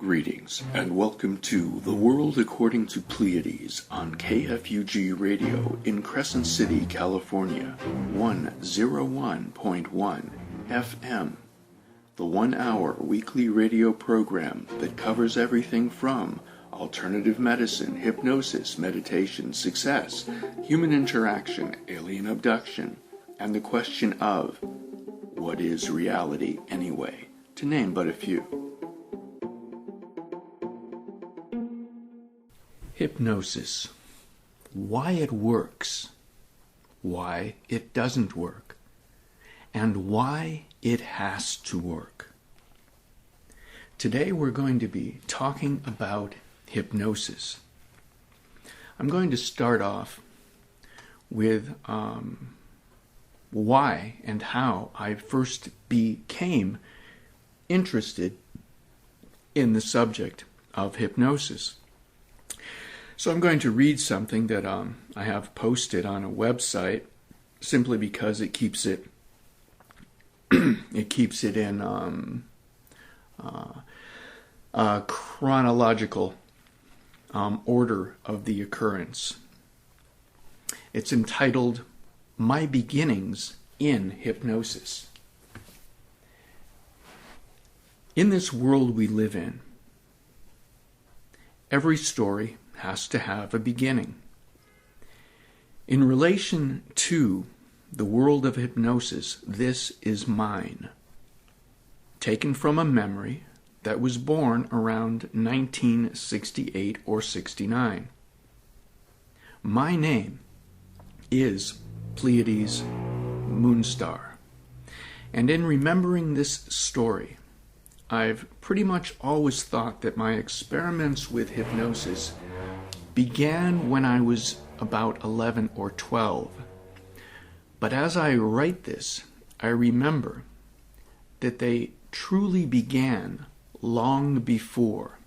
Greetings, and welcome to The World According to Pleiades on KFUG Radio in Crescent City, California, 101.1 FM. The 1-hour weekly radio program that covers everything from alternative medicine, hypnosis, meditation, success, human interaction, alien abduction, and the question of, what is reality anyway, to name but a few. Hypnosis. Why it works, why it doesn't work, and why it has to work. Today we're going to be talking about hypnosis. I'm going to start off with why and how I first became interested in the subject of hypnosis. So I'm going to read something that I have posted on a website simply because it keeps it in chronological order of the occurrence. It's entitled My Beginnings in Hypnosis. In this world we live in, every story has to have a beginning. In relation to the world of hypnosis, this is mine, taken from a memory that was born around 1968 or 69. My name is Pleiades Moonstar, and in remembering this story, I've pretty much always thought that my experiments with hypnosis began when I was about 11 or 12. But as I write this, I remember that they truly began long before.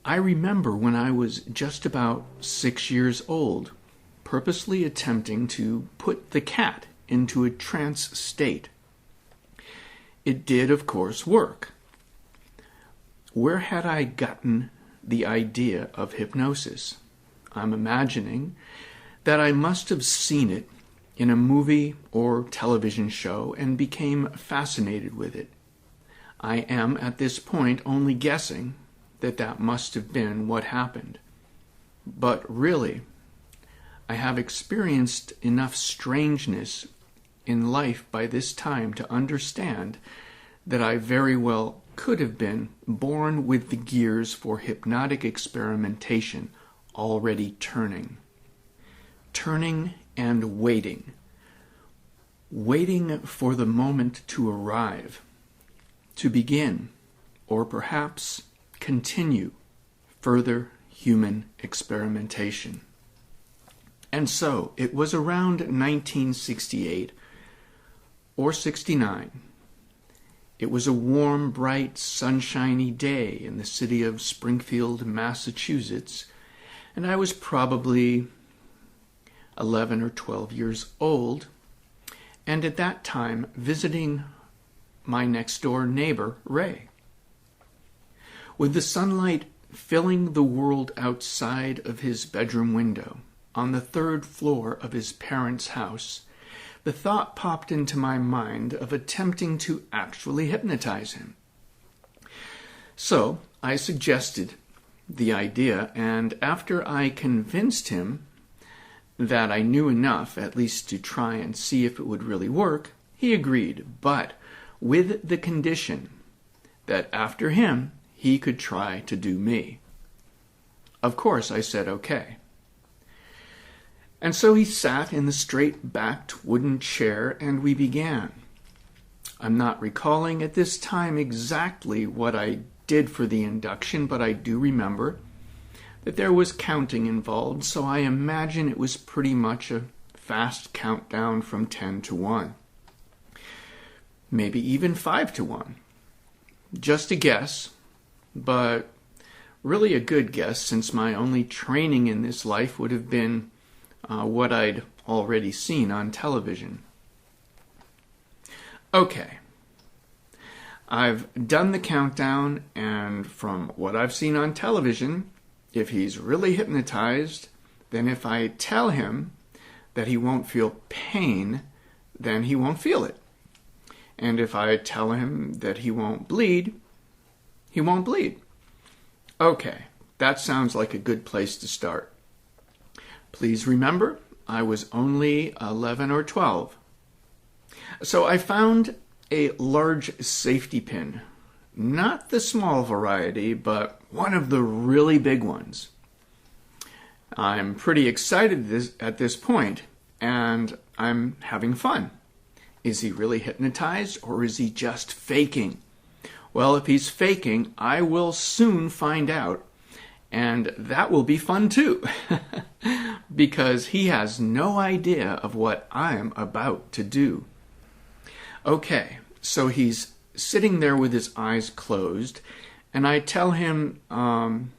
I remember when I was just about 6 years old, purposely attempting to put the cat into a trance state. It did, of course, work. Where had I gotten the idea of hypnosis? I'm imagining that I must have seen it in a movie or television show and became fascinated with it. I am at this point only guessing that that must have been what happened. But really, I have experienced enough strangeness in life by this time to understand that I very well could have been born with the gears for hypnotic experimentation already turning and waiting for the moment to arrive, to begin, or perhaps continue further human experimentation. And so it was around 1968 or 69. It was a warm, bright, sunshiny day in the city of Springfield, Massachusetts, and I was probably 11 or 12 years old, and at that time visiting my next-door neighbor, Ray. With the sunlight filling the world outside of his bedroom window, on the 3rd floor of his parents' house, the thought popped into my mind of attempting to actually hypnotize him. So I suggested the idea, and after I convinced him that I knew enough, at least to try and see if it would really work, he agreed, but with the condition that after him, he could try to do me. Of course, I said okay. And so he sat in the straight-backed wooden chair, and we began. I'm not recalling at this time exactly what I did for the induction, but I do remember that there was counting involved, so I imagine it was pretty much a fast countdown from 10 to 1. Maybe even 5 to 1. Just a guess, but really a good guess, since my only training in this life would have been what I'd already seen on television. Okay, I've done the countdown, and from what I've seen on television, if he's really hypnotized, then if I tell him that he won't feel pain, then he won't feel it. And if I tell him that he won't bleed, he won't bleed. Okay, that sounds like a good place to start. Please remember, I was only 11 or 12. So I found a large safety pin. Not the small variety, but one of the really big ones. I'm pretty excited at this point, and I'm having fun. Is he really hypnotized, or is he just faking? Well, if he's faking, I will soon find out, and that will be fun too, because he has no idea of what I'm about to do. Okay, so he's sitting there with his eyes closed, and I tell him, and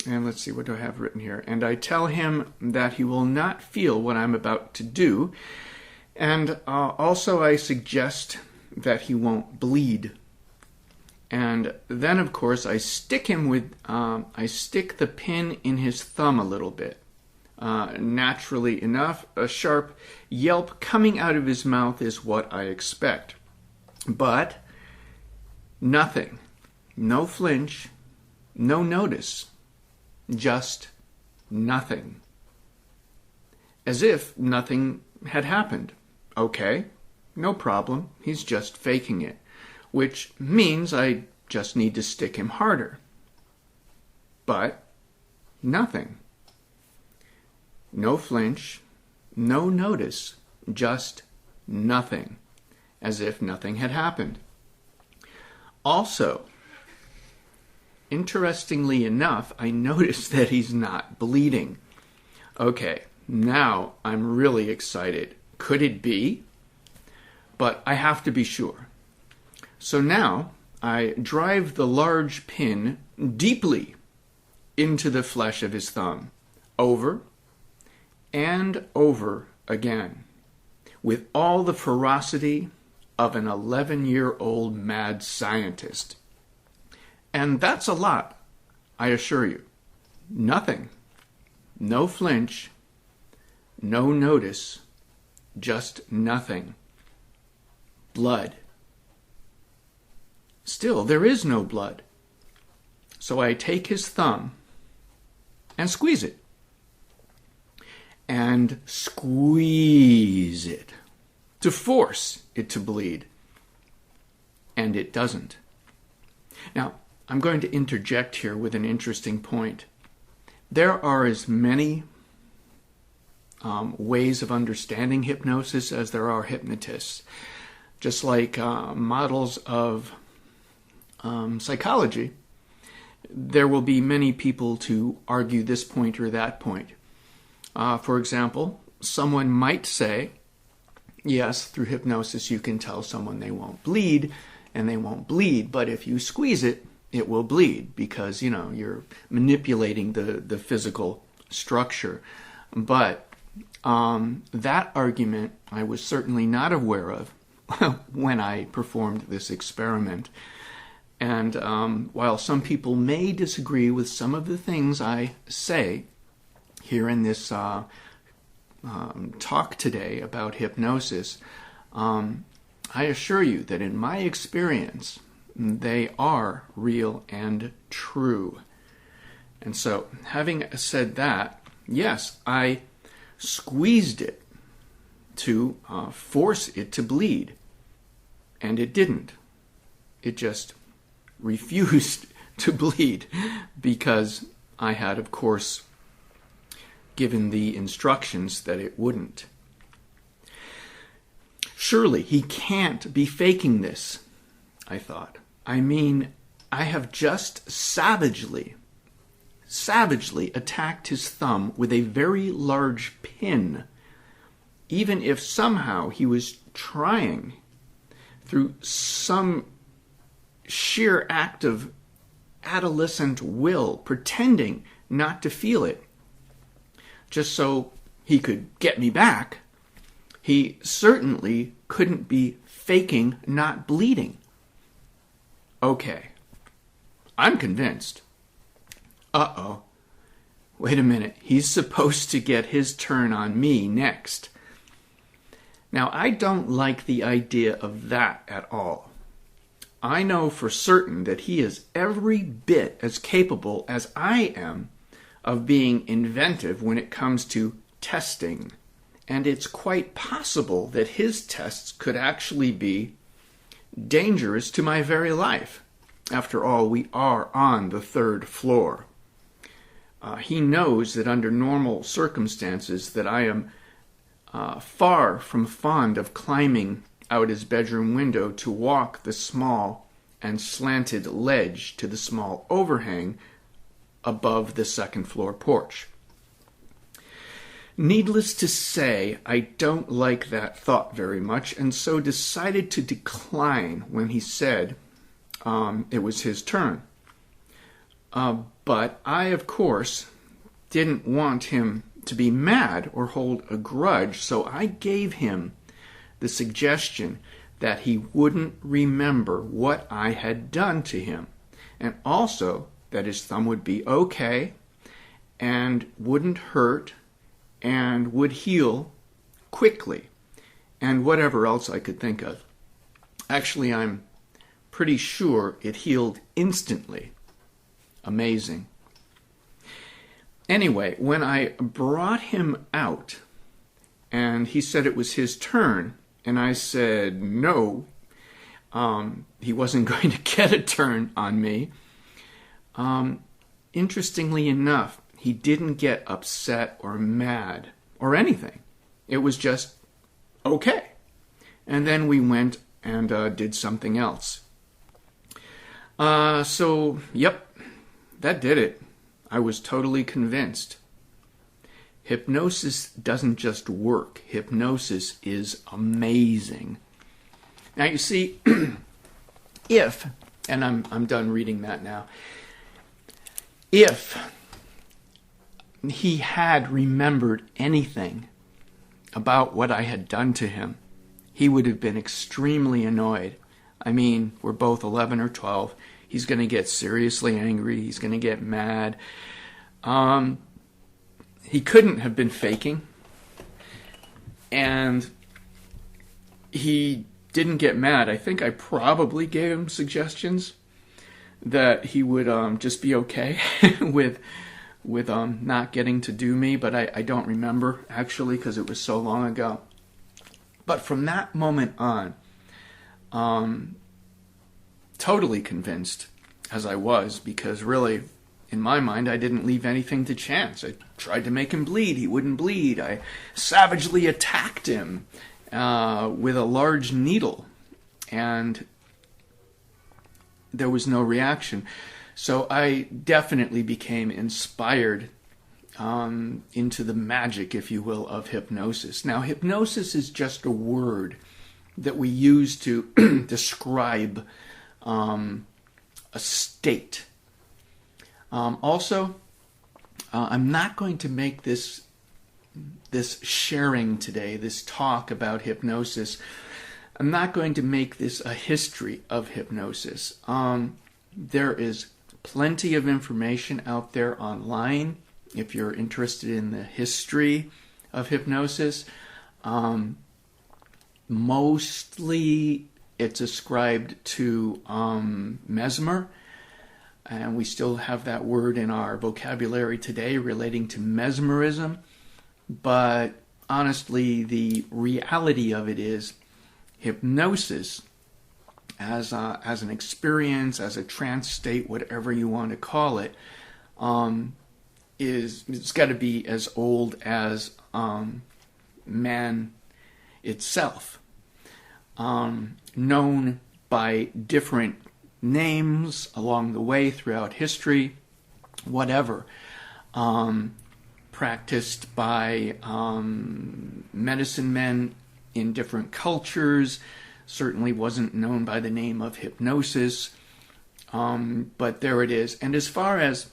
let's see, what do I have written here? And I tell him that he will not feel what I'm about to do, and also I suggest that he won't bleed. And then, of course, I stick the pin in his thumb a little bit. Naturally enough, a sharp yelp coming out of his mouth is what I expect. But nothing. No flinch. No notice. Just nothing. As if nothing had happened. Okay, no problem. He's just faking it. Which means I just need to stick him harder. But nothing. No flinch, no notice, just nothing, as if nothing had happened. Also, interestingly enough, I noticed that he's not bleeding. Okay, now I'm really excited. Could it be? But I have to be sure. So now I drive the large pin deeply into the flesh of his thumb, over and over again, with all the ferocity of an 11-year-old mad scientist. And that's a lot, I assure you. Nothing. No flinch. No notice. Just nothing. Blood. Still, there is no blood. So I take his thumb and squeeze it. And squeeze it to force it to bleed. And it doesn't. Now, I'm going to interject here with an interesting point. There are as many ways of understanding hypnosis as there are hypnotists. Just like models of psychology, there will be many people to argue this point or that point. For example, someone might say, yes, through hypnosis you can tell someone they won't bleed, and they won't bleed, but if you squeeze it, it will bleed because, you're manipulating the physical structure. But that argument I was certainly not aware of when I performed this experiment. And while some people may disagree with some of the things I say here in this talk today about hypnosis, I assure you that in my experience, they are real and true. And so, having said that, yes, I squeezed it to force it to bleed, and it didn't. It just refused to bleed because I had, of course, given the instructions that it wouldn't. Surely he can't be faking this, I thought. I mean, I have just savagely attacked his thumb with a very large pin. Even if somehow he was trying, through some sheer act of adolescent will, pretending not to feel it, just so he could get me back, he certainly couldn't be faking not bleeding. Okay, I'm convinced. Uh-oh. Wait a minute, he's supposed to get his turn on me next. Now, I don't like the idea of that at all. I know for certain that he is every bit as capable as I am of being inventive when it comes to testing. And it's quite possible that his tests could actually be dangerous to my very life. After all, we are on the 3rd floor. He knows that under normal circumstances that I am far from fond of climbing out his bedroom window to walk the small and slanted ledge to the small overhang above the 2nd floor porch. Needless to say, I don't like that thought very much, and so decided to decline when he said it was his turn. But I, of course, didn't want him to be mad or hold a grudge, so I gave him the suggestion that he wouldn't remember what I had done to him, and also that his thumb would be okay and wouldn't hurt and would heal quickly, and whatever else I could think of. Actually, I'm pretty sure it healed instantly. Amazing. Anyway, when I brought him out, and he said it was his turn, and I said no, he wasn't going to get a turn on me. Interestingly enough, he didn't get upset or mad or anything. It was just okay. And then we went and did something else. So, yep, that did it. I was totally convinced. Hypnosis doesn't just work. Hypnosis is amazing. Now, you see, if, and I'm done reading that now, if he had remembered anything about what I had done to him, he would have been extremely annoyed. I mean, we're both 11 or 12. He's going to get seriously angry. He's going to get mad. He couldn't have been faking. And he didn't get mad. I think I probably gave him suggestions that he would just be okay with not getting to do me, but I don't remember, actually, because it was so long ago. But from that moment on, totally convinced, as I was, because really, in my mind, I didn't leave anything to chance. I tried to make him bleed. He wouldn't bleed. I savagely attacked him with a large needle, and there was no reaction. So I definitely became inspired into the magic, if you will, of hypnosis. Now, hypnosis is just a word that we use to describe a state. Also, I'm not going to make this sharing today, this talk about hypnosis, I'm not going to make this a history of hypnosis. There is plenty of information out there online if you're interested in the history of hypnosis. Mostly it's ascribed to Mesmer, and we still have that word in our vocabulary today relating to mesmerism. But honestly, the reality of it is hypnosis as an experience, as a trance state, whatever you want to call it, it's got to be as old as man itself, known by different names along the way throughout history, whatever, practiced by medicine men in different cultures, certainly wasn't known by the name of hypnosis, but there it is. And as far as,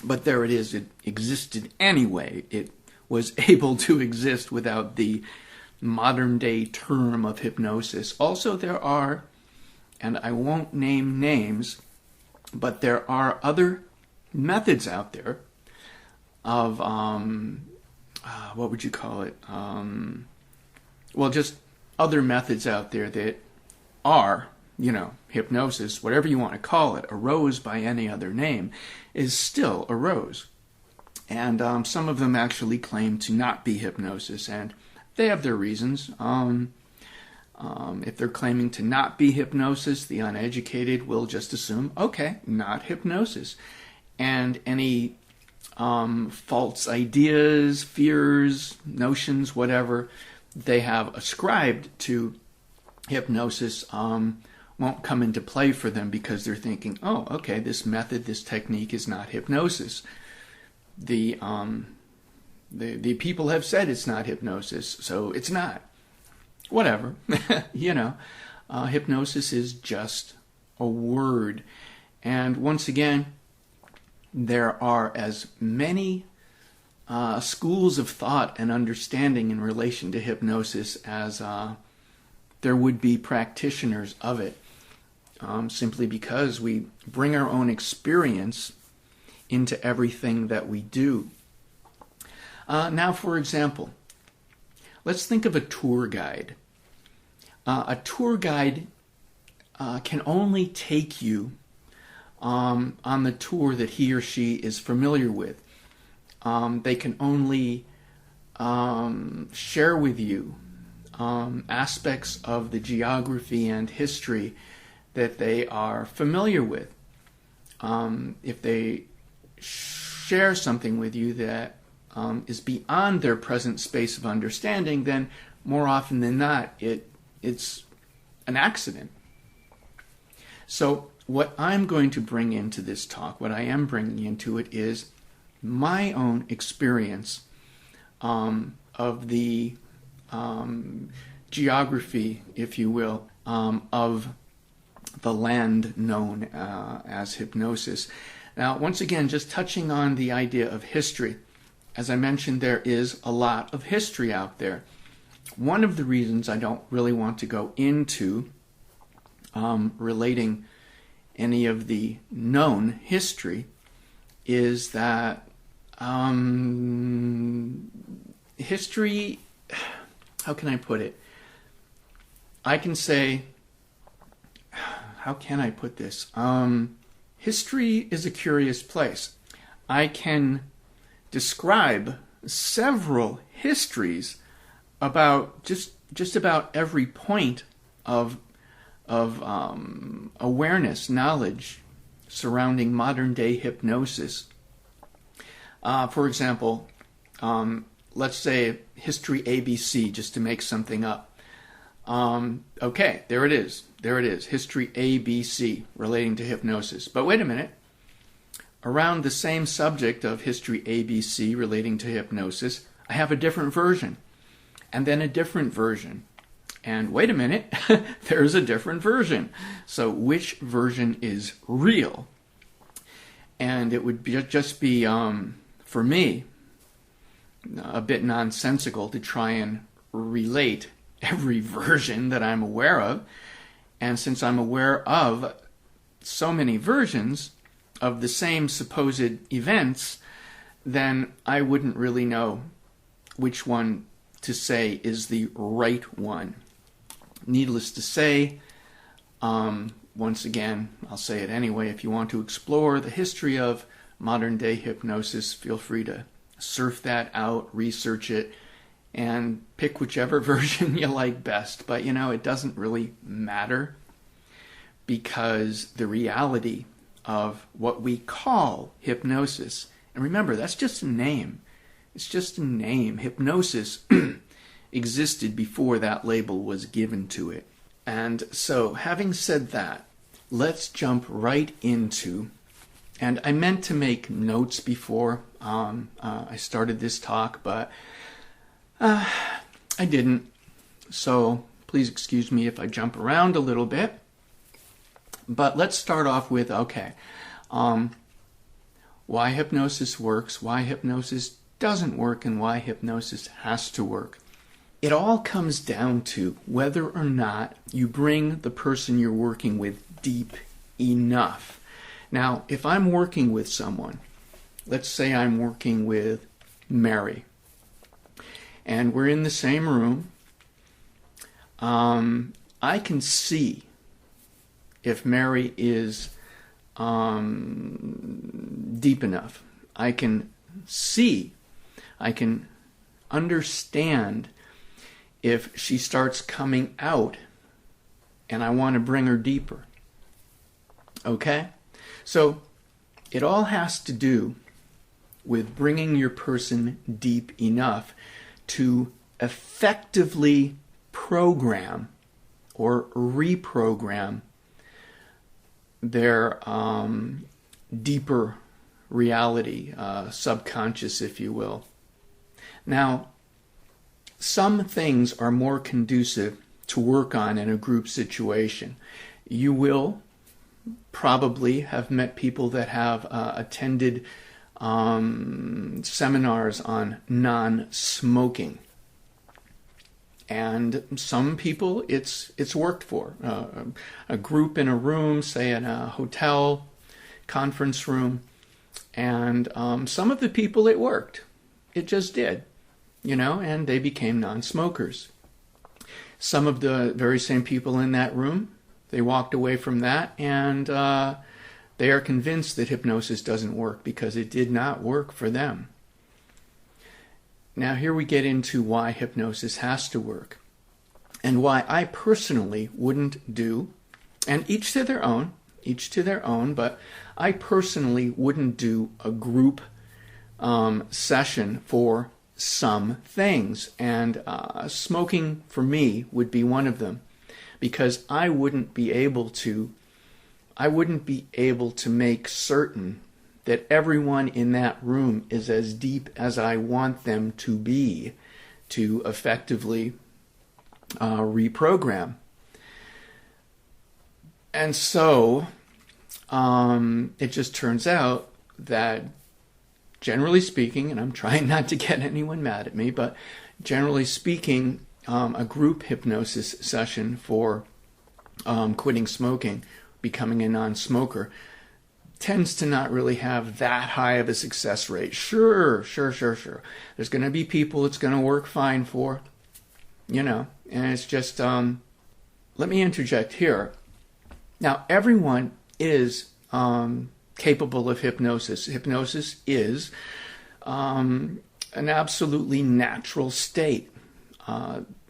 but there it is, it existed anyway. It was able to exist without the modern day term of hypnosis. Also, there are and I won't name names, but there are other methods out there of, what would you call it? Well, just other methods out there that are, hypnosis, whatever you want to call it, a rose by any other name, is still a rose. And some of them actually claim to not be hypnosis, and they have their reasons. If they're claiming to not be hypnosis, the uneducated will just assume, okay, not hypnosis. And any false ideas, fears, notions, whatever they have ascribed to hypnosis won't come into play for them because they're thinking, oh, okay, this method, this technique is not hypnosis. The people have said it's not hypnosis, so it's not. Whatever. Hypnosis is just a word. And once again, there are as many schools of thought and understanding in relation to hypnosis as there would be practitioners of it, simply because we bring our own experience into everything that we do. Now, for example, let's think of a tour guide. A tour guide can only take you on the tour that he or she is familiar with. They can only share with you aspects of the geography and history that they are familiar with. If they share something with you that is beyond their present space of understanding, then more often than not, it's an accident. So what I'm going to bring into this talk, what I am bringing into it, is my own experience of the geography, if you will, of the land known as hypnosis. Now, once again, just touching on the idea of history. As I mentioned, there is a lot of history out there. One of the reasons I don't really want to go into relating any of the known history is that history, how can I put it? I can say, how can I put this? History is a curious place. I can describe several histories about just about every point of awareness, knowledge surrounding modern day hypnosis. For example, let's say history ABC, just to make something up. Okay, there it is. History ABC relating to hypnosis. But wait a minute. Around the same subject of history ABC relating to hypnosis, I have a different version. And then a different version. And wait a minute, there's a different version. So which version is real? And it would just be, for me, a bit nonsensical to try and relate every version that I'm aware of. And since I'm aware of so many versions of the same supposed events, then I wouldn't really know which one to say is the right one. Needless to say, once again, I'll say it anyway, if you want to explore the history of modern day hypnosis, feel free to surf that out, research it, and pick whichever version you like best. But it doesn't really matter, because the reality of what we call hypnosis, and remember, that's just a name. It's just a name. Hypnosis existed before that label was given to it. And so, having said that, let's jump right into, and I meant to make notes before I started this talk, but I didn't. So please excuse me if I jump around a little bit. But let's start off with, why hypnosis works, why hypnosis doesn't work, and why hypnosis has to work. it all comes down to whether or not you bring the person you're working with deep enough. Now, if I'm working with someone, let's say I'm working with Mary, and we're in the same room, I can see if Mary is deep enough. I can see, I can understand if she starts coming out and I want to bring her deeper. Okay? So it all has to do with bringing your person deep enough to effectively program or reprogram their deeper reality, subconscious, if you will. Now, some things are more conducive to work on in a group situation. You will probably have met people that have attended seminars on non-smoking. And some people it's worked for. A group in a room, say in a hotel conference room, and some of the people it worked. It just did, and they became non-smokers. Some of the very same people in that room, they walked away from that and they are convinced that hypnosis doesn't work because it did not work for them. Now here we get into why hypnosis has to work and why I personally wouldn't do, and each to their own, but I personally wouldn't do a group session for some things, and smoking for me would be one of them, because I wouldn't be able to make certain that everyone in that room is as deep as I want them to be to effectively reprogram. And so it just turns out that, generally speaking, and I'm trying not to get anyone mad at me, but generally speaking, a group hypnosis session for quitting smoking, becoming a non-smoker, tends to not really have that high of a success rate. Sure. There's going to be people it's going to work fine for, and it's just, let me interject here. Now, everyone is capable of hypnosis. Hypnosis is an absolutely natural state.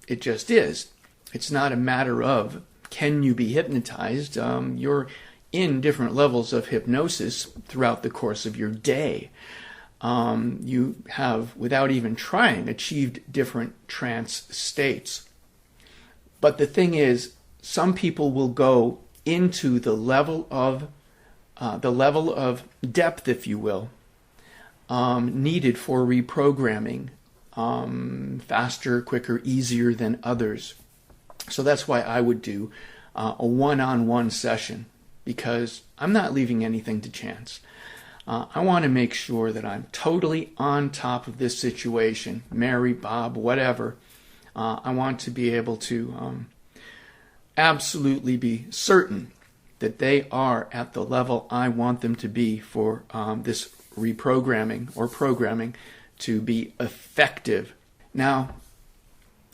It just is. It's not a matter of can you be hypnotized. You're in different levels of hypnosis throughout the course of your day. You have, without even trying, achieved different trance states. But the thing is, some people will go into the level of depth, if you will, needed for reprogramming faster, quicker, easier than others. So that's why I would do a one-on-one session, because I'm not leaving anything to chance. I want to make sure that I'm totally on top of this situation, Mary, Bob, whatever. I want to be able to absolutely be certain that they are at the level I want them to be for this reprogramming or programming to be effective. Now,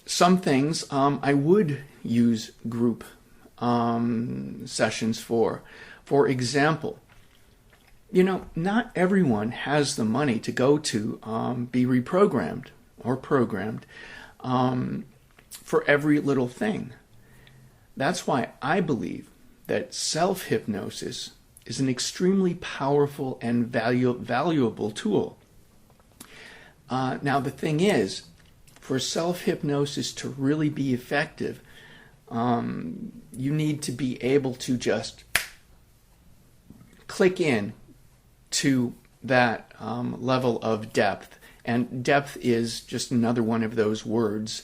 some things I would use group sessions for. For example, not everyone has the money to go to be reprogrammed or programmed for every little thing. That's why I believe that self-hypnosis is an extremely powerful and valuable tool. Now, the thing is, for self-hypnosis to really be effective, you need to be able to just click in to that level of depth. And depth is just another one of those words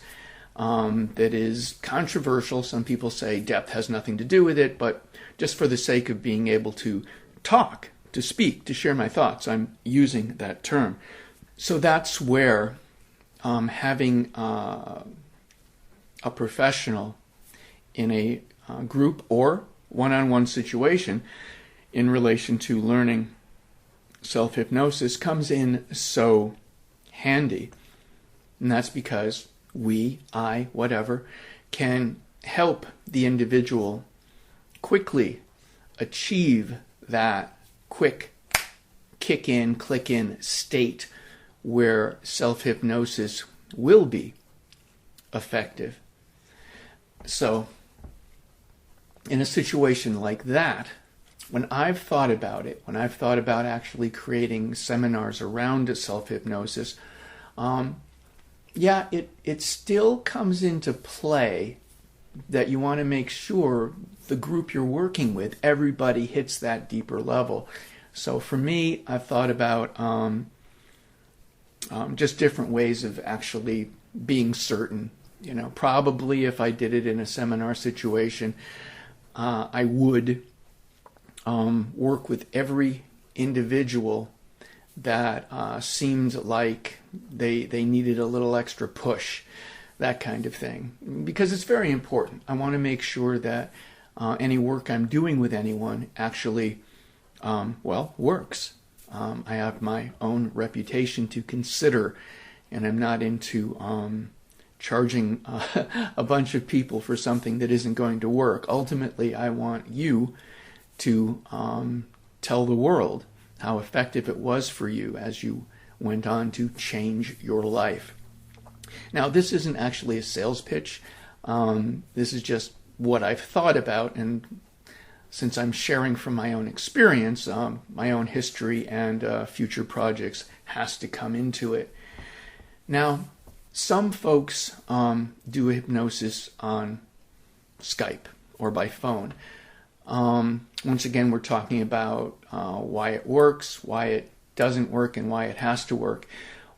that is controversial. Some people say depth has nothing to do with it, but just for the sake of being able to talk, to speak, to share my thoughts, I'm using that term. So that's where having a professional in a group or one-on-one situation in relation to learning self-hypnosis comes in so handy. And that's because we, I, whatever, can help the individual quickly achieve that quick kick in, click in state where self-hypnosis will be effective. So, in a situation like that, when I've thought about it, when I've thought about actually creating seminars around self-hypnosis, it still comes into play that you want to make sure the group you're working with, everybody hits that deeper level. So for me, I've thought about just different ways of actually being certain. You know, probably if I did it in a seminar situation, I would work with every individual that seemed like they needed a little extra push, that kind of thing, because it's very important. I want to make sure that any work I'm doing with anyone actually, works. I have my own reputation to consider, and I'm not into charging a bunch of people for something that isn't going to work. Ultimately, I want you to tell the world how effective it was for you as you went on to change your life. Now, this isn't actually a sales pitch. This is just what I've thought about, and since I'm sharing from my own experience, my own history and future projects has to come into it. Now, some folks do hypnosis on Skype or by phone. Once again, we're talking about why it works, why it doesn't work, and why it has to work.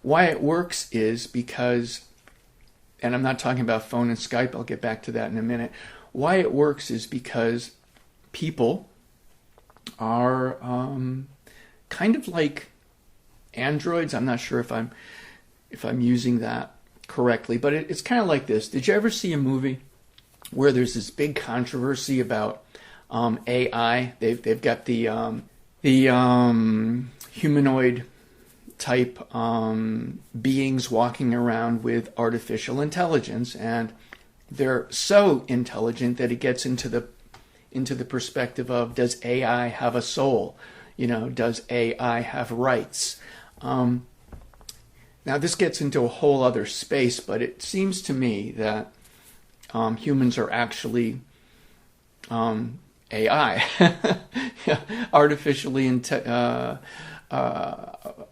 Why it works is because, and I'm not talking about phone and Skype, I'll get back to that in a minute. Why it works is because people are kind of like androids. I'm not sure if I'm using that correctly, but it's kind of like this. Did you ever see a movie where there's this big controversy about AI? They've got the humanoid type beings walking around with artificial intelligence, and they're so intelligent that it gets into the perspective of, does AI have a soul? You know, does AI have rights? Now this gets into a whole other space, but it seems to me that humans are actually AI,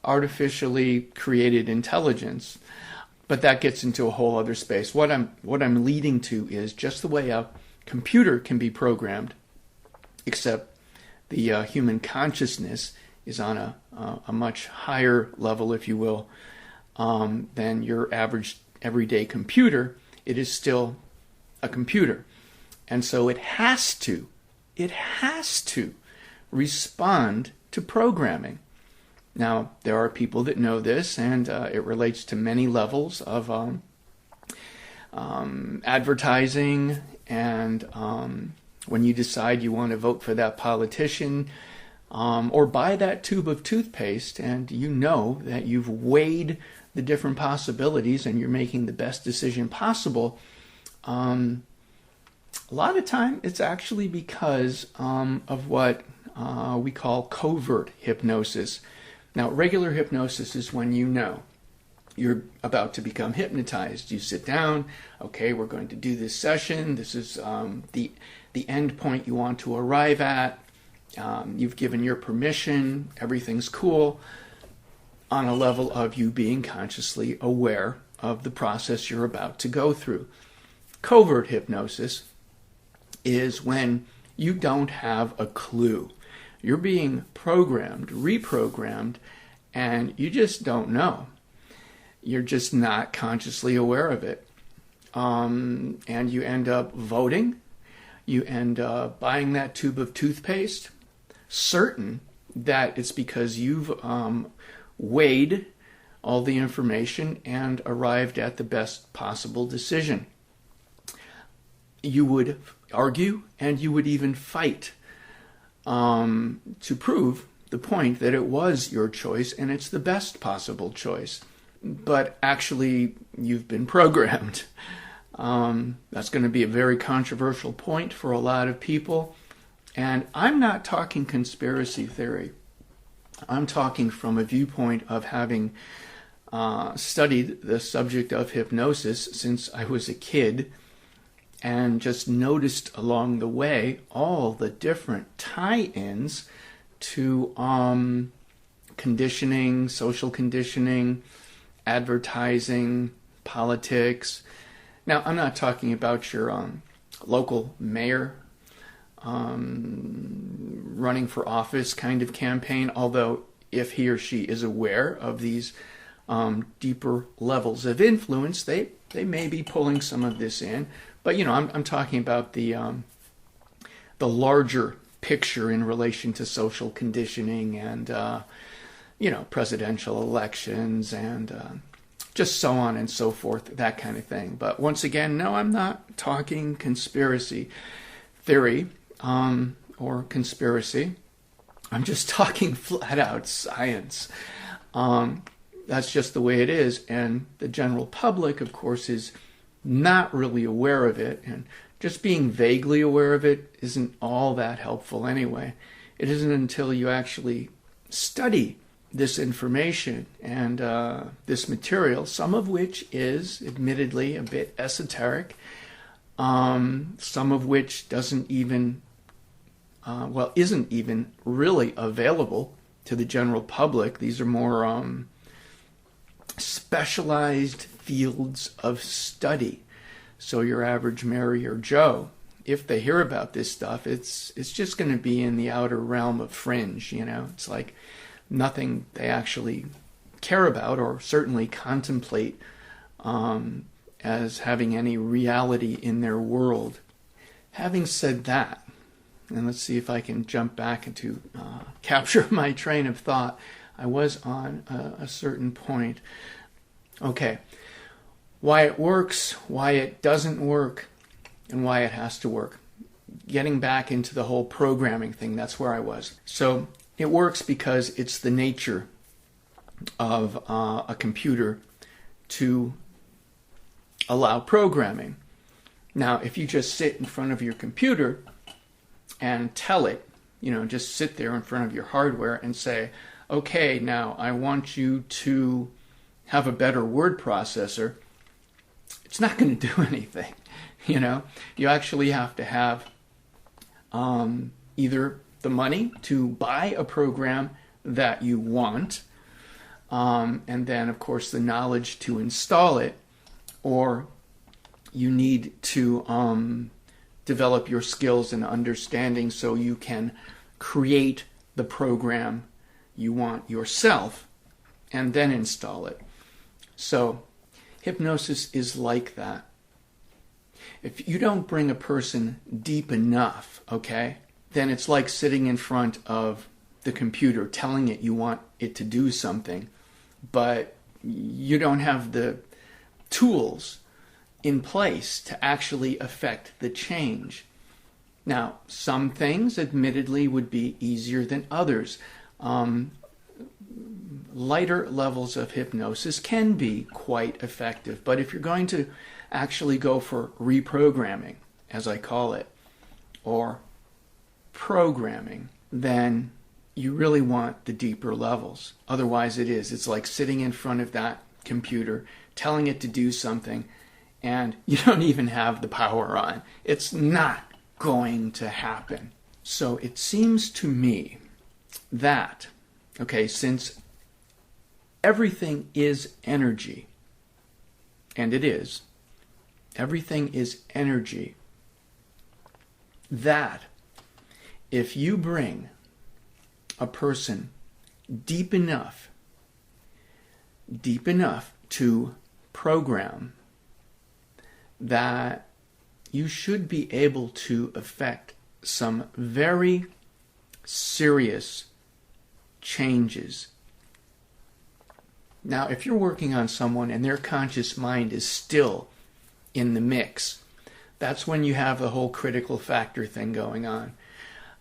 artificially created intelligence. But that gets into a whole other space. What I'm leading to is just the way a computer can be programmed, except the human consciousness is on a much higher level, if you will, than your average everyday computer. It is still a computer, and so it has to respond to programming. Now, there are people that know this, and it relates to many levels of advertising, and when you decide you want to vote for that politician or buy that tube of toothpaste, and you know that you've weighed the different possibilities and you're making the best decision possible, a lot of time it's actually because of what we call covert hypnosis. Now, regular hypnosis is when you know you're about to become hypnotized. You sit down, okay, we're going to do this session. This is the end point you want to arrive at. You've given your permission. Everything's cool on a level of you being consciously aware of the process you're about to go through. Covert hypnosis is when you don't have a clue. You're being programmed, reprogrammed, and you just don't know. You're just not consciously aware of it. And you end up voting. You end up buying that tube of toothpaste, certain that it's because you've weighed all the information and arrived at the best possible decision. you would argue and you would even fight to prove the point that it was your choice and it's the best possible choice. But actually, you've been programmed. That's going to be a very controversial point for a lot of people. And I'm not talking conspiracy theory. I'm talking from a viewpoint of having studied the subject of hypnosis since I was a kid and just noticed along the way all the different tie-ins to conditioning, social conditioning, advertising, politics. Now, I'm not talking about your local mayor running for office kind of campaign, although if he or she is aware of these deeper levels of influence, they may be pulling some of this in. But, I'm talking about the larger picture in relation to social conditioning and, presidential elections and just so on and so forth, that kind of thing. But once again, no, I'm not talking conspiracy theory or conspiracy. I'm just talking flat out science. That's just the way it is. And the general public, of course, is not really aware of it. And just being vaguely aware of it isn't all that helpful anyway. It isn't until you actually study this information and this material, some of which is admittedly a bit esoteric, some of which isn't even really available to the general public. These are more specialized fields of study. So your average Mary or Joe, if they hear about this stuff, it's just going to be in the outer realm of fringe. It's like nothing they actually care about or certainly contemplate as having any reality in their world. Having said that, and let's see if I can jump back into capture my train of thought. I was on a certain point. Okay, why it works, why it doesn't work, and why it has to work. Getting back into the whole programming thing, that's where I was. So it works because it's the nature of a computer to allow programming. Now, if you just sit in front of your computer and tell it, just sit there in front of your hardware and say, okay, now I want you to have a better word processor, it's not going to do anything. You actually have to have either the money to buy a program that you want, and then, of course, the knowledge to install it, or you need to develop your skills and understanding so you can create the program you want yourself and then install it. So hypnosis is like that. If you don't bring a person deep enough, okay, then it's like sitting in front of the computer telling it you want it to do something, but you don't have the tools in place to actually affect the change. Now, some things admittedly would be easier than others. Lighter levels of hypnosis can be quite effective, but if you're going to actually go for reprogramming, as I call it, or programming, then you really want the deeper levels. Otherwise it's like sitting in front of that computer, telling it to do something, and you don't even have the power on. It's not going to happen. So it seems to me that, since everything is energy, and it is, everything is energy, that if you bring a person deep enough to program, that you should be able to affect some very serious changes. Now, if you're working on someone and their conscious mind is still in the mix, That's when you have the whole critical factor thing going on.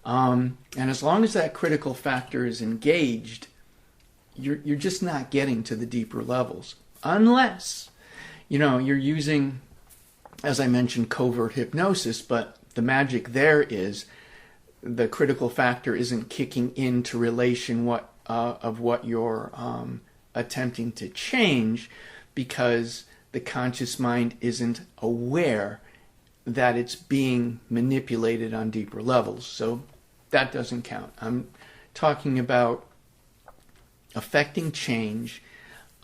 And as long as that critical factor is engaged, you're just not getting to the deeper levels. Unless, you're using, as I mentioned, covert hypnosis, but the magic there is the critical factor isn't kicking into relation of what you're attempting to change, because the conscious mind isn't aware that it's being manipulated on deeper levels. So that doesn't count. I'm talking about affecting change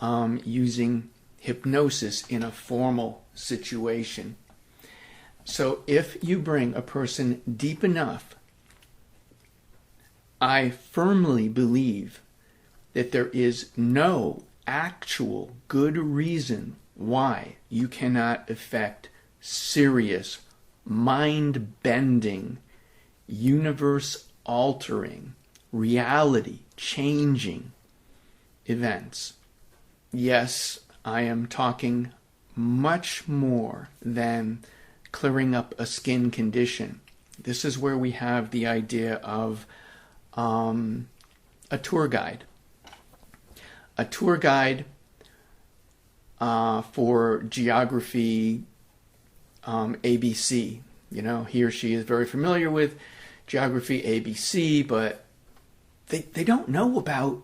using hypnosis in a formal situation. So if you bring a person deep enough, I firmly believe that there is no actual good reason why you cannot effect serious, mind-bending, universe-altering, reality-changing events. Yes, I am talking much more than clearing up a skin condition. This is where we have the idea of a tour guide. A tour guide for geography ABC. He or she is very familiar with geography ABC, but they don't know about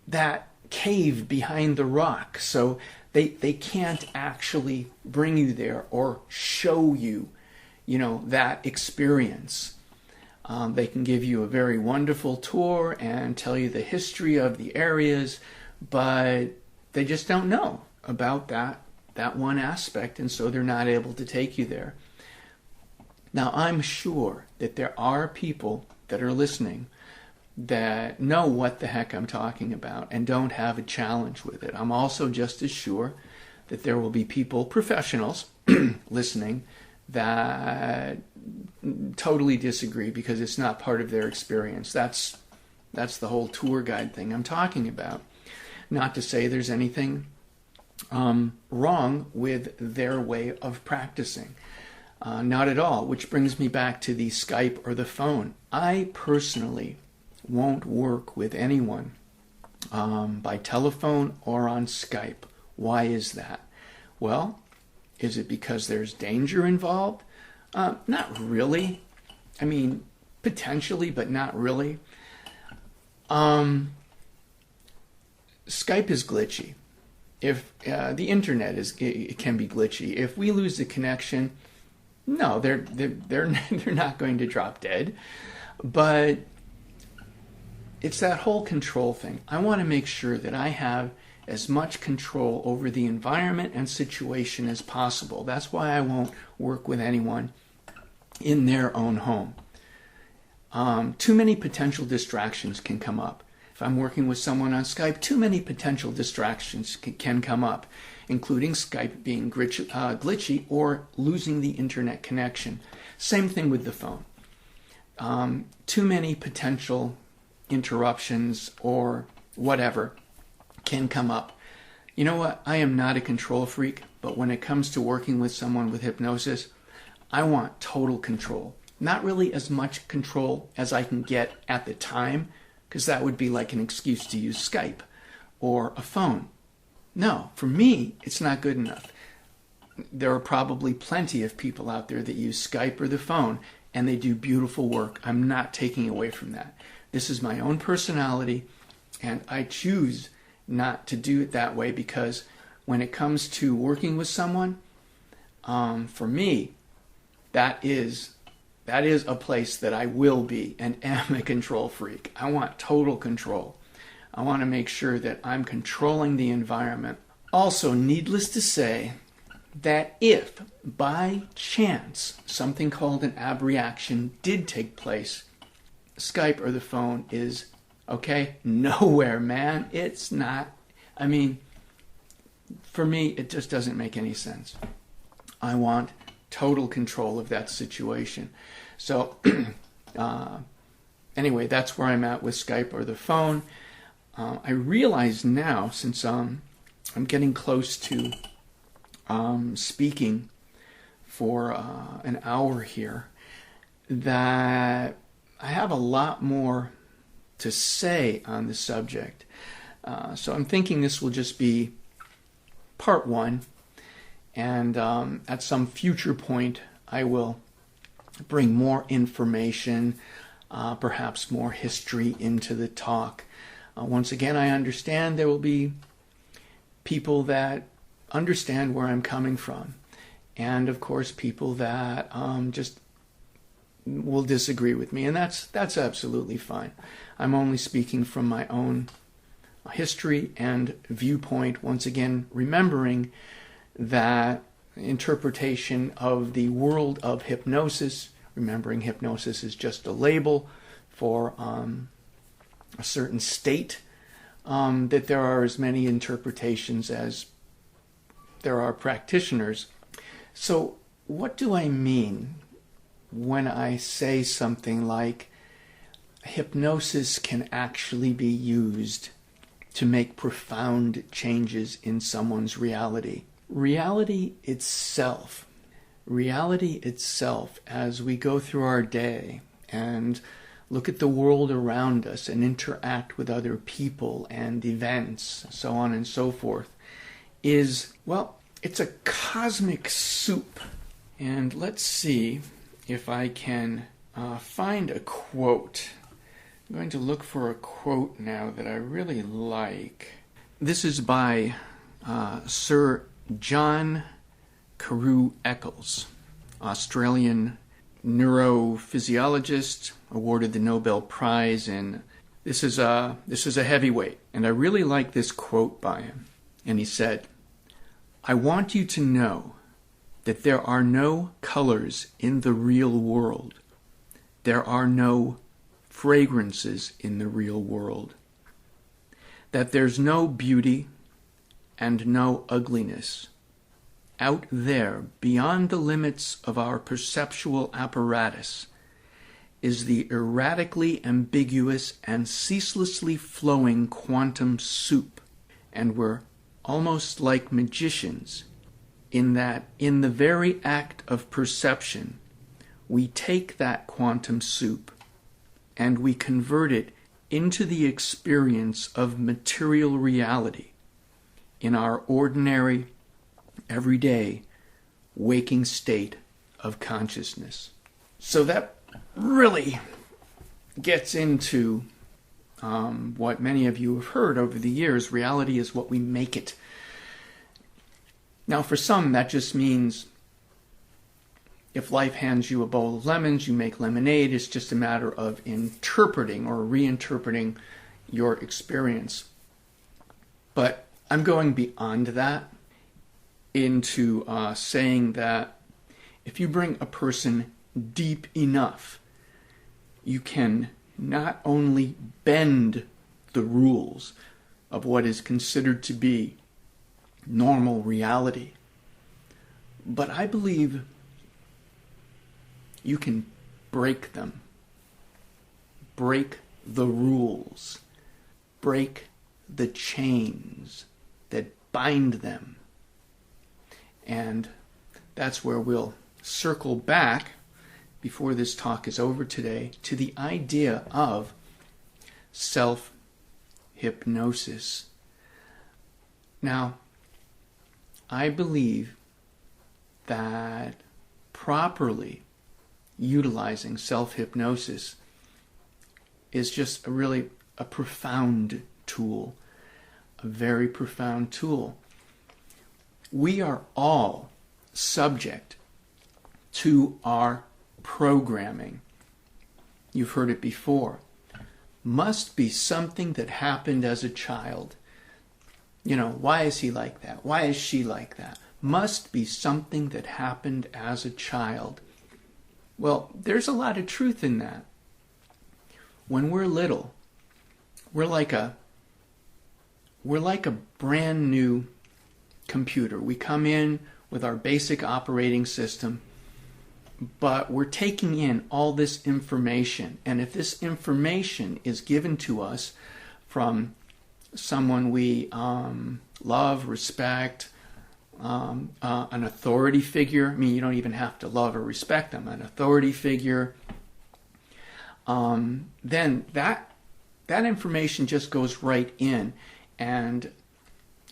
that cave behind the rock. So they can't actually bring you there or show you, that experience. They can give you a very wonderful tour and tell you the history of the areas, but they just don't know about that one aspect, and so they're not able to take you there. Now, I'm sure that there are people that are listening that know what the heck I'm talking about and don't have a challenge with it. I'm also just as sure that there will be people, professionals, listening that totally disagree because it's not part of their experience. That's the whole tour guide thing I'm talking about. Not to say there's anything wrong with their way of practicing. Not at all, which brings me back to the Skype or the phone. I personally won't work with anyone by telephone or on Skype. Why is that? Well, is it because there's danger involved? Not really. I mean, potentially, but not really. Skype is glitchy. If the internet it can be glitchy. If we lose the connection, no, they're not going to drop dead. But it's that whole control thing. I want to make sure that I have as much control over the environment and situation as possible. That's why I won't work with anyone in their own home. Too many potential distractions can come up. If I'm working with someone on Skype, too many potential distractions can come up, including Skype being glitchy or losing the internet connection. Same thing with the phone. Too many potential interruptions or whatever can come up. You know what? I am not a control freak, but when it comes to working with someone with hypnosis, I want total control. Not really as much control as I can get at the time, because that would be like an excuse to use Skype or a phone. No, for me, it's not good enough. There are probably plenty of people out there that use Skype or the phone, and they do beautiful work. I'm not taking away from that. This is my own personality, and I choose not to do it that way because when it comes to working with someone, for me, that is a place that I will be and am a control freak. I want total control. I want to make sure that I'm controlling the environment. Also, needless to say, that if by chance something called an abreaction did take place, Skype or the phone is nowhere, man. It's not. I mean, for me, it just doesn't make any sense. I want total control of that situation. So, anyway, that's where I'm at with Skype or the phone. I realize now, since I'm getting close to speaking for an hour here that I have a lot more to say on the subject. So I'm thinking this will just be part one, and at some future point I will bring more information, perhaps more history into the talk. Once again, I understand there will be people that understand where I'm coming from, and of course people that just will disagree with me, and that's absolutely fine. I'm only speaking from my own history and viewpoint, once again remembering that interpretation of the world of hypnosis, remembering hypnosis is just a label for a certain state, that there are as many interpretations as there are practitioners. So what do I mean when I say something like hypnosis can actually be used to make profound changes in someone's reality? Reality itself, as we go through our day and look at the world around us and interact with other people and events, so on and so forth, is, well, it's a cosmic soup. And let's see if I can find a quote. I'm going to look for a quote now that I really like. This is by Sir John Carew Eccles, Australian neurophysiologist, awarded the Nobel Prize, and this is a heavyweight, and I really like this quote by him. And he said, "I want you to know that there are no colors in the real world. There are no fragrances in the real world. That there's no beauty and no ugliness. Out there, beyond the limits of our perceptual apparatus, is the erratically ambiguous and ceaselessly flowing quantum soup, and we're almost like magicians in that in the very act of perception, we take that quantum soup and we convert it into the experience of material reality in our ordinary, everyday, waking state of consciousness." So that really gets into what many of you have heard over the years: reality is what we make it. Now, for some, that just means if life hands you a bowl of lemons, you make lemonade. It's just a matter of interpreting or reinterpreting your experience. But I'm going beyond that into saying that if you bring a person deep enough, you can not only bend the rules of what is considered to be normal reality, but I believe you can break them, break the rules, break the chains that bind them. And that's where we'll circle back, before this talk is over today, to the idea of self-hypnosis. Now, I believe that properly utilizing self-hypnosis is just a profound tool, a very profound tool. We are all subject to our programming. You've heard it before. Must be something that happened as a child. Why is he like that? Why is she like that? Must be something that happened as a child. Well, there's a lot of truth in that. When we're little, we're like a brand new computer. We come in with our basic operating system, but we're taking in all this information. And if this information is given to us from someone we love, respect, an authority figure. I mean, you don't even have to love or respect them. An authority figure. Then that information just goes right in and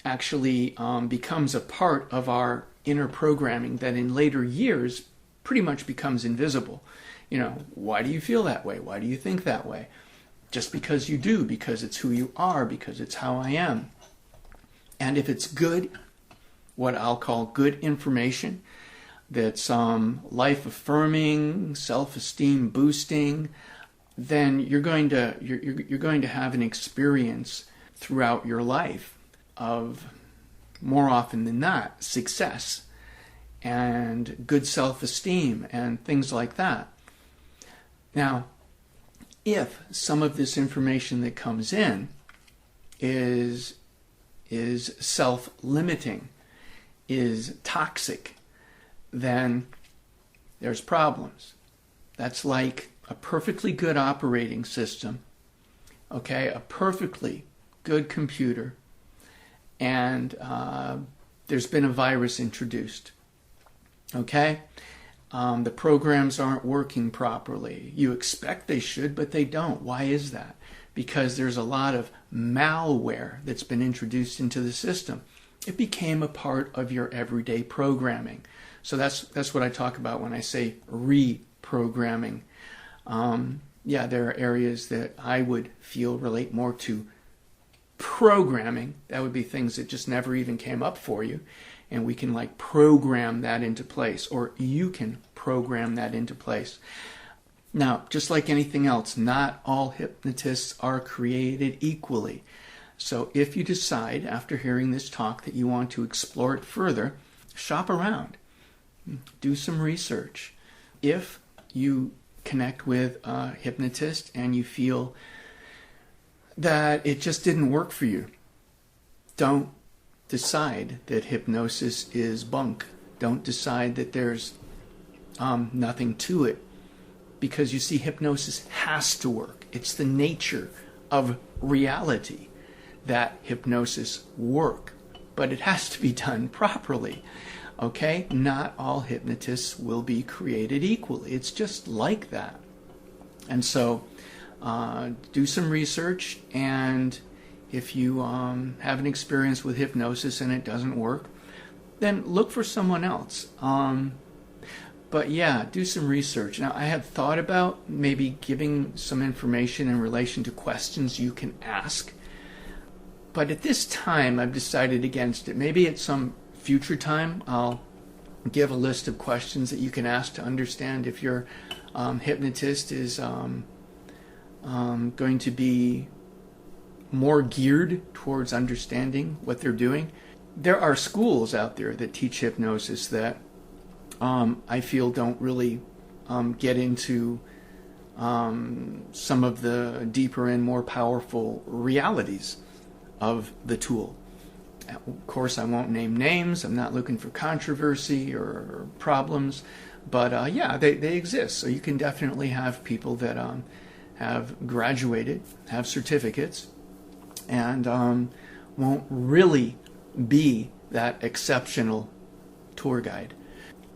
actually becomes a part of our inner programming that in later years pretty much becomes invisible. You know, why do you feel that way? Why do you think that way? Just because you do, because it's who you are, because it's how I am. And if it's good, what I'll call good information, that's life-affirming, self-esteem boosting, then you're going to have an experience throughout your life of, more often than not, success and good self-esteem and things like that. Now, if some of this information that comes in is self-limiting, is toxic, then there's problems. That's like a perfectly good operating system, okay, a perfectly good computer, and there's been a virus introduced, okay? The programs aren't working properly. You expect they should, but they don't. Why is that? Because there's a lot of malware that's been introduced into the system. It became a part of your everyday programming. So that's what I talk about when I say reprogramming. Yeah, there are areas that I would feel relate more to programming. That would be things that just never even came up for you. And we can like program that into place, or you can program that into place. Now, just like anything else, not all hypnotists are created equally. So if you decide after hearing this talk that you want to explore it further, shop around, do some research. If you connect with a hypnotist and you feel that it just didn't work for you, don't decide that hypnosis is bunk. Don't decide that there's nothing to it, because you see, hypnosis has to work. It's the nature of reality that hypnosis work, but it has to be done properly. Okay? Not all hypnotists will be created equally. It's just like that. And so do some research, and if you have an experience with hypnosis and it doesn't work, then look for someone else. But yeah, do some research. Now, I have thought about maybe giving some information in relation to questions you can ask, but at this time I've decided against it. Maybe at some future time I'll give a list of questions that you can ask to understand if your hypnotist is going to be more geared towards understanding what they're doing. There are schools out there that teach hypnosis that I feel don't really get into some of the deeper and more powerful realities of the tool. Of course, I won't name names. I'm not looking for controversy or problems, but yeah, they exist. So you can definitely have people that have graduated, have certificates, and won't really be that exceptional tour guide.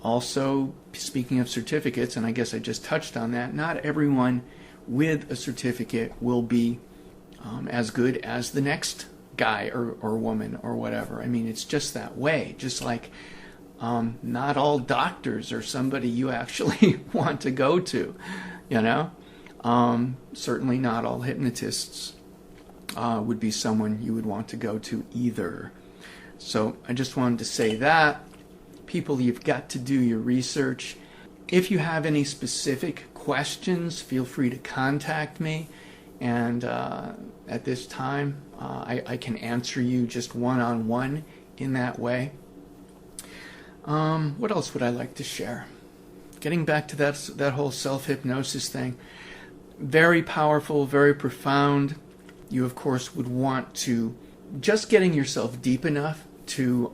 Also, speaking of certificates, and I guess I just touched on that, not everyone with a certificate will be as good as the next guy or woman or whatever. I mean, it's just that way. Just like not all doctors are somebody you actually want to go to, you know? Certainly not all hypnotists would be someone you would want to go to either. So I just wanted to say that. People, you've got to do your research. If you have any specific questions, feel free to contact me. And at this time, I can answer you just one-on-one in that way. What else would I like to share? Getting back to that whole self-hypnosis thing. Very powerful, very profound. You, of course, would want to just getting yourself deep enough to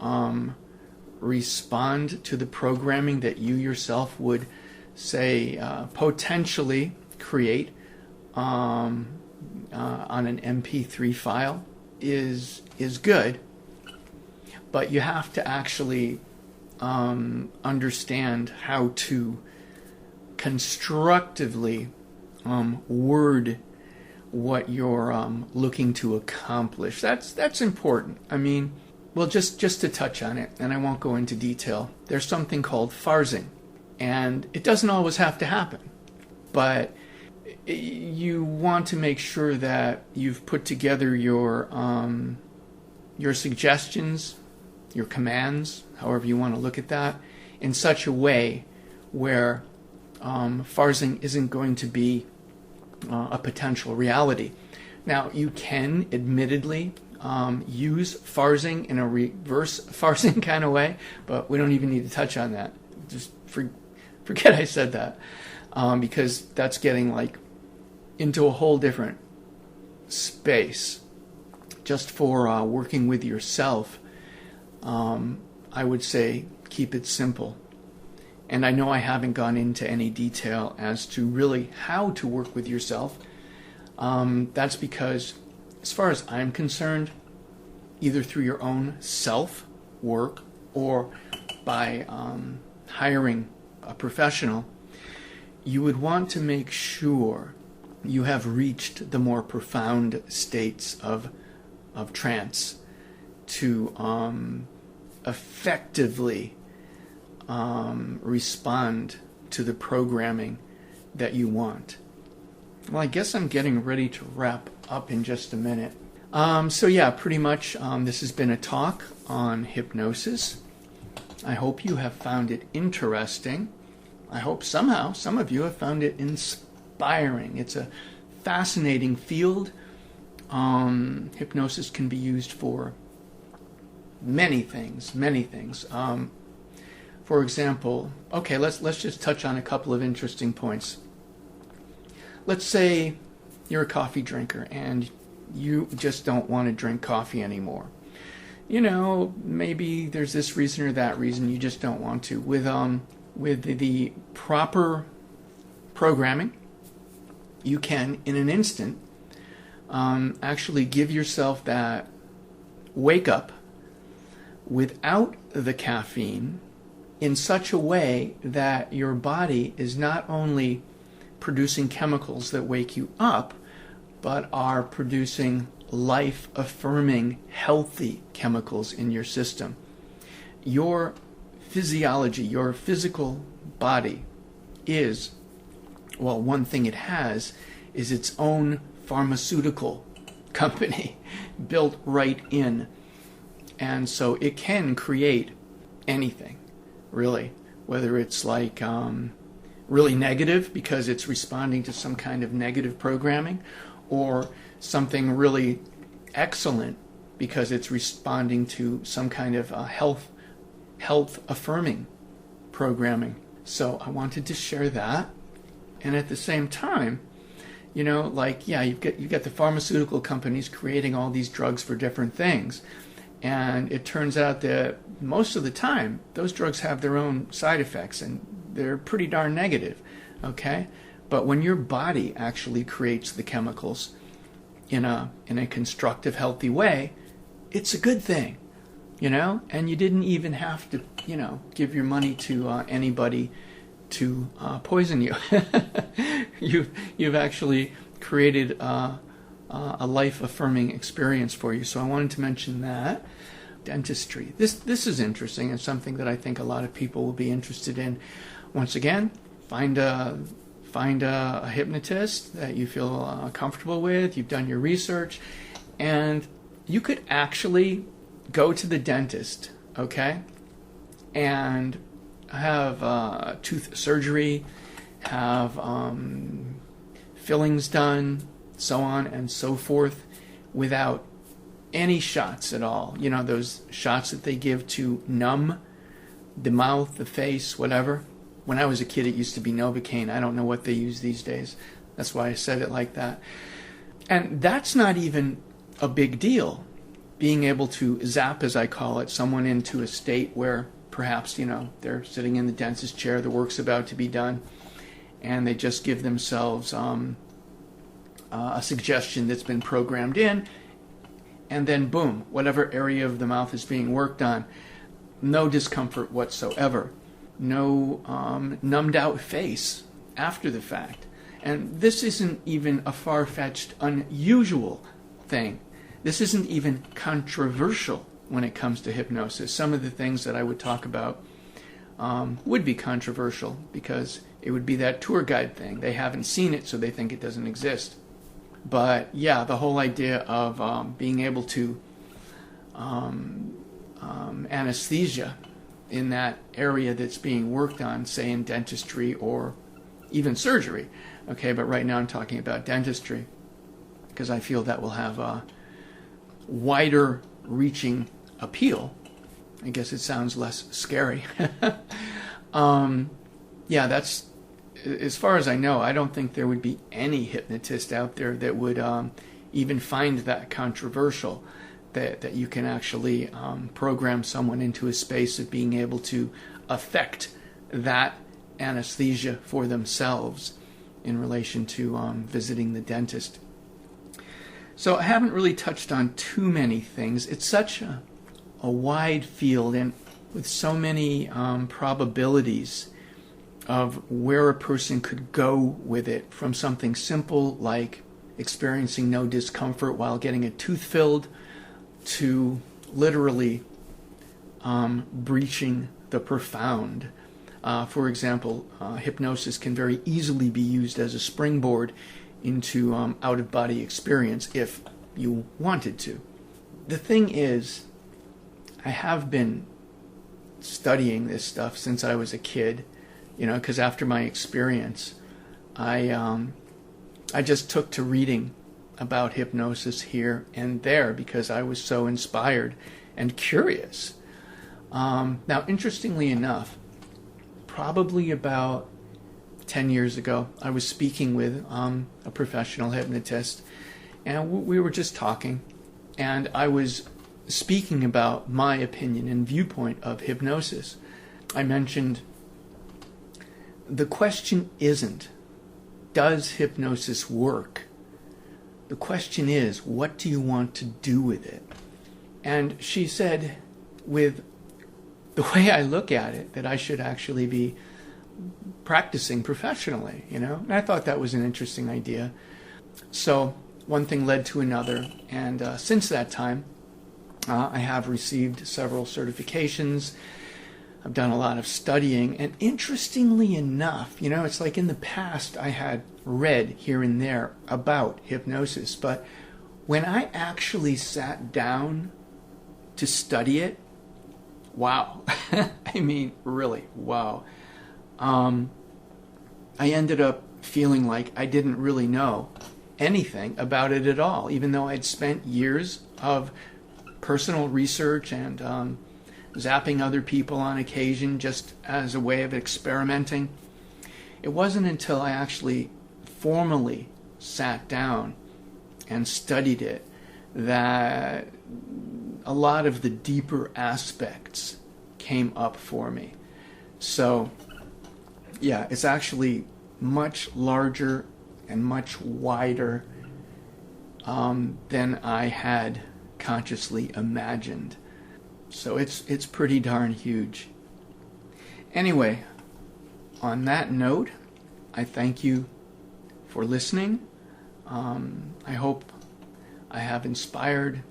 respond to the programming that you yourself would, say, potentially create on an MP3 file is good. but you have to actually understand how to constructively word what you're looking to accomplish. That's important. I mean, well, just to touch on it, and I won't go into detail, there's something called pharsing, and it doesn't always have to happen, but you want to make sure that you've put together your suggestions, your commands, however you want to look at that, in such a way where pharsing isn't going to be a potential reality. Now, you can admittedly use pharsing in a reverse pharsing kind of way, but we don't even need to touch on that. Just forget I said that, because that's getting like into a whole different space. Just for working with yourself, I would say keep it simple. And I know I haven't gone into any detail as to really how to work with yourself. That's because, as far as I'm concerned, either through your own self-work or by hiring a professional, you would want to make sure you have reached the more profound states of trance to effectively respond to the programming that you want. Well, I guess I'm getting ready to wrap up in just a minute. So yeah, pretty much this has been a talk on hypnosis. I hope you have found it interesting. I hope somehow some of you have found it inspiring. It's a fascinating field. Hypnosis can be used for many things. For example, okay, let's just touch on a couple of interesting points. Let's say you're a coffee drinker and you just don't want to drink coffee anymore. You know, maybe there's this reason or that reason you just don't want to. With the proper programming, you can, in an instant, actually give yourself that wake up without the caffeine in such a way that your body is not only producing chemicals that wake you up, but are producing life-affirming, healthy chemicals in your system. Your physiology, your physical body is, well, one thing it has is its own pharmaceutical company built right in. And so it can create anything, really, whether it's like really negative because it's responding to some kind of negative programming, or something really excellent because it's responding to some kind of health affirming programming. So I wanted to share that. And at the same time, you know, like, yeah, you've got the pharmaceutical companies creating all these drugs for different things. And it turns out that most of the time, those drugs have their own side effects, and they're pretty darn negative, okay? But when your body actually creates the chemicals in a constructive, healthy way, it's a good thing, you know? And you didn't even have to, you know, give your money to anybody to poison you. You've actually created a life-affirming experience for you. So I wanted to mention that. Dentistry. This is interesting and something that I think a lot of people will be interested in. Once again, find a hypnotist that you feel comfortable with. You've done your research, and you could actually go to the dentist, okay, and have tooth surgery, have fillings done, so on and so forth, without any shots at all. You know, those shots that they give to numb the mouth, the face, whatever. When I was a kid, it used to be Novocaine. I don't know what they use these days. That's why I said it like that. And that's not even a big deal, being able to zap, as I call it, someone into a state where perhaps, you know, they're sitting in the dentist chair, the work's about to be done, and they just give themselves a suggestion that's been programmed in, and then boom, whatever area of the mouth is being worked on, no discomfort whatsoever, no numbed out face after the fact. And this isn't even a far-fetched, unusual thing. This isn't even controversial when it comes to hypnosis. Some of the things that I would talk about would be controversial because it would be that tour guide thing. They haven't seen it, so they think it doesn't exist. But yeah, the whole idea of being able to anesthesia in that area that's being worked on, say in dentistry or even surgery. Okay, but right now I'm talking about dentistry because I feel that will have a wider reaching appeal. I guess it sounds less scary. Yeah, that's, as far as I know, I don't think there would be any hypnotist out there that would even find that controversial, that you can actually program someone into a space of being able to affect that anesthesia for themselves in relation to visiting the dentist. So I haven't really touched on too many things. It's such a wide field and with so many probabilities of where a person could go with it, from something simple like experiencing no discomfort while getting a tooth filled to literally breaching the profound. For example, hypnosis can very easily be used as a springboard into out-of-body experience if you wanted to. The thing is, I have been studying this stuff since I was a kid, because after my experience, I just took to reading about hypnosis here and there because I was so inspired and curious. Now, interestingly enough, probably about 10 years ago, I was speaking with a professional hypnotist, and we were just talking, and I was speaking about my opinion and viewpoint of hypnosis. I mentioned the question isn't, does hypnosis work? The question is, what do you want to do with it? And she said, with the way I look at it, that I should actually be practicing professionally, And I thought that was an interesting idea. So one thing led to another, and since that time, I have received several certifications. I've done a lot of studying, and interestingly enough, it's like in the past I had read here and there about hypnosis, but when I actually sat down to study it, wow. I mean, really, wow. I ended up feeling like I didn't really know anything about it at all, even though I'd spent years of personal research and zapping other people on occasion just as a way of experimenting. It wasn't until I actually formally sat down and studied it that a lot of the deeper aspects came up for me. So, yeah, it's actually much larger and much wider than I had consciously imagined. So it's pretty darn huge. Anyway, on that note, I thank you for listening. I hope I have inspired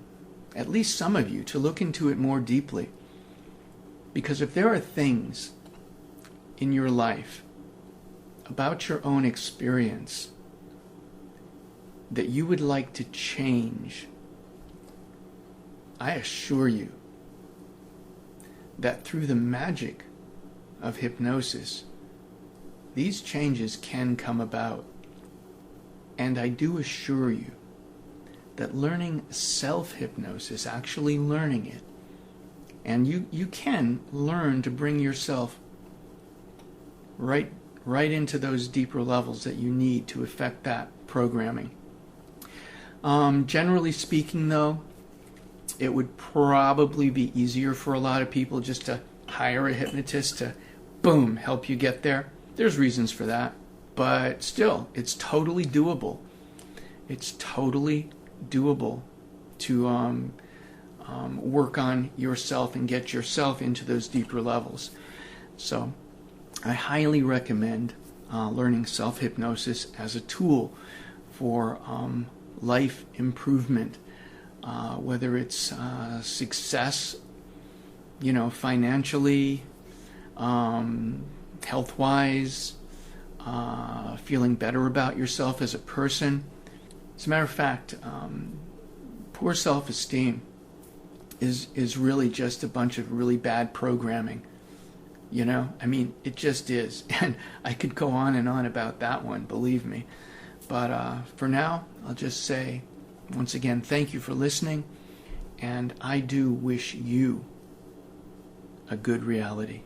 at least some of you to look into it more deeply. Because if there are things in your life about your own experience that you would like to change, I assure you that through the magic of hypnosis, these changes can come about. And I do assure you that learning self-hypnosis, actually learning it, and you can learn to bring yourself right into those deeper levels that you need to affect that programming. Generally speaking, though, it would probably be easier for a lot of people just to hire a hypnotist to, boom, help you get there. There's reasons for that, but still, it's totally doable. It's totally doable to work on yourself and get yourself into those deeper levels. So I highly recommend learning self-hypnosis as a tool for life improvement, whether it's success, financially, health-wise, feeling better about yourself as a person. As a matter of fact, poor self-esteem is really just a bunch of really bad programming. It just is. And I could go on and on about that one, believe me. But for now, I'll just say, once again, thank you for listening. And I do wish you a good reality.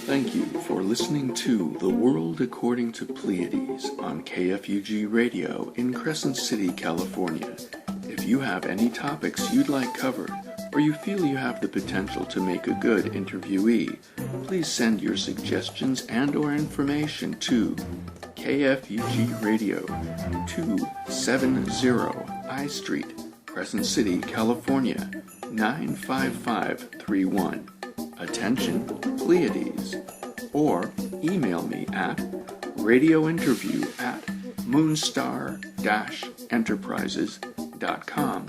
Thank you for listening to The World According to Pleiades on KFUG Radio in Crescent City, California. If you have any topics you'd like covered, or you feel you have the potential to make a good interviewee, please send your suggestions and/or information to KFUG Radio, 270 I Street, Crescent City, California, 95531. Attention, Pleiades. Or email me at radiointerview@moonstar-enterprises.com.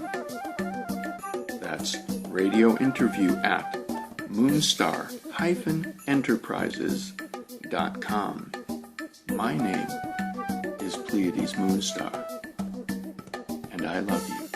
That's radiointerview@moonstar-enterprises.com. My name is Pleiades Moonstar, and I love you.